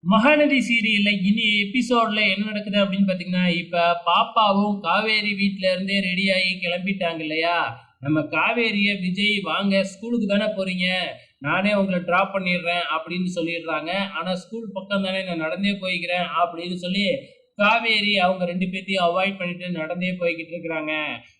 மகாநதி சீரியல்ல இனி எபிசோட்ல என்ன நடக்குது அப்படின்னு பாத்தீங்கன்னா, இப்ப பாப்பாவும் காவேரி வீட்ல இருந்தே ரெடி ஆகி கிளம்பிட்டாங்க இல்லையா? நம்ம காவேரிய விஜய் வாங்க ஸ்கூலுக்கு தானே போறீங்க. நானே உங்கள டிராப் பண்ணிடுறேன் அப்படின்னு சொல்லிடுறாங்க. ஆனா ஸ்கூல் பக்கம் தானே நான் நடந்தே போய்க்கிறேன் அப்படின்னு சொல்லி காவேரி அவங்க 2 பேத்தையும் அவாய்ட் பண்ணிட்டு நடந்தே போய்க்கிட்டு இருக்கிறாங்க.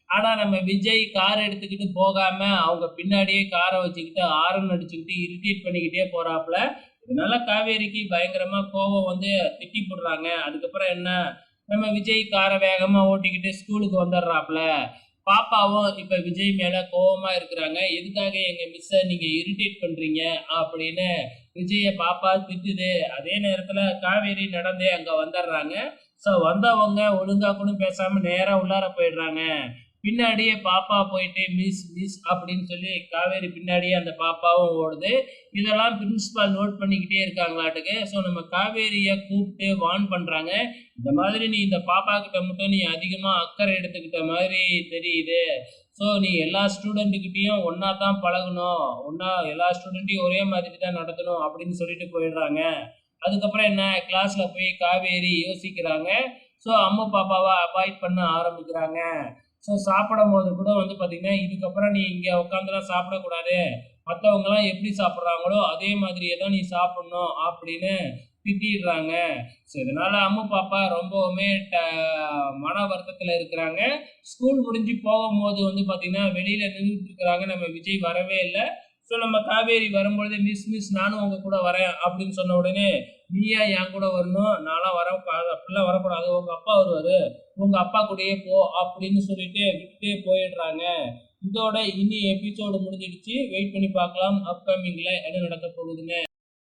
ஆனா நம்ம விஜய் கார் எடுத்துக்கிட்டு போகாம அவங்க பின்னாடியே கார வச்சுக்கிட்டு ஹாரன் அடிச்சுக்கிட்டு இரிட்டேட் பண்ணிக்கிட்டே போறாப்ல. இதனால காவேரிக்கு பயங்கரமா கோவம் வந்து திட்டி போடுறாங்க. அதுக்கப்புறம் என்ன, நம்ம விஜய் காரை வேகமா ஓட்டிக்கிட்டு ஸ்கூலுக்கு வந்துடுறாப்ல. பாப்பாவும் இப்ப விஜய் மேல கோவமா இருக்கிறாங்க. எதுக்காக எங்க மிஸ்ஸ நீங்க இரிட்டேட் பண்றீங்க அப்படின்னு விஜய பாப்பா திட்டுது. அதே நேரத்துல காவேரி நடந்தே அங்க வந்துடுறாங்க. ஸோ வந்தவங்க ஒழுங்கா கூட பேசாம நேரா உள்ளார போயிடுறாங்க. பின்னாடியே பாப்பா போயிட்டு மிஸ் மிஸ் அப்படின்னு சொல்லி காவேரி பின்னாடியே அந்த பாப்பாவும் ஓடுது. இதெல்லாம் பிரின்சிபால் நோட் பண்ணிக்கிட்டே இருக்காங்களாட்டுக்கு. ஸோ நம்ம காவேரிய கூப்பிட்டு வார்ன் பண்றாங்க. இந்த மாதிரி நீ இந்த பாப்பா கிட்ட மட்டும் நீ அதிகமா அக்கறை எடுத்துக்கிட்ட மாதிரி தெரியுது. ஸோ நீ எல்லா ஸ்டூடெண்ட்டுக்கிட்டயும் ஒண்ணா தான் பழகணும். ஒண்ணா எல்லா ஸ்டூடெண்ட்டையும் ஒரே மாதிரி தான் நடத்தணும் அப்படின்னு சொல்லிட்டு போயிடுறாங்க. அதுக்கப்புறம் என்ன, கிளாஸ்ல போய் காவேரி யோசிக்கிறாங்க. ஸோ அம்மு பாப்பாவ அவாய்ட் பண்ண ஆரம்பிக்கிறாங்க. ஸோ சாப்பிடும்போது கூட வந்து பார்த்தீங்கன்னா, இதுக்கப்புறம் நீ இங்க உட்காந்துலாம் சாப்பிடக்கூடாது. மத்தவங்கலாம் எப்படி சாப்பிடுறாங்களோ, அதே மாதிரியே தான் நீ சாப்பிடணும் அப்படின்னு திட்டிடுறாங்க. ஸோ இதனால அம்மு பாப்பா ரொம்பவுமே மன வருத்தத்துல இருக்கிறாங்க. ஸ்கூல் முடிஞ்சு போகும்போது வந்து பார்த்தீங்கன்னா, வெளியில நின்னுட்டு இருக்கிறாங்க. நம்ம விஜய் வரவே இல்ல. ஸோ நம்ம காவேரி வரும்பொழுது, "மிஸ் மிஸ் நானும் உங்க கூட வரேன்" அப்படின்னு சொன்ன உடனே, "நீ ஏன் என் கூட வரணும்? நான்லாம் வரக்கூடாது. அப்படிலாம் வரக்கூடாது. உங்க அப்பா வருவாரு. உங்க அப்பா கூடயே போ" அப்படின்னு சொல்லிட்டு விட்டுட்டே போயிடுறாங்க. இதோட இனி எபிசோடு முடிஞ்சிடுச்சு. வெயிட் பண்ணி பார்க்கலாம் அப்கமிங்ல என்ன நடக்க போகுதுன்னு.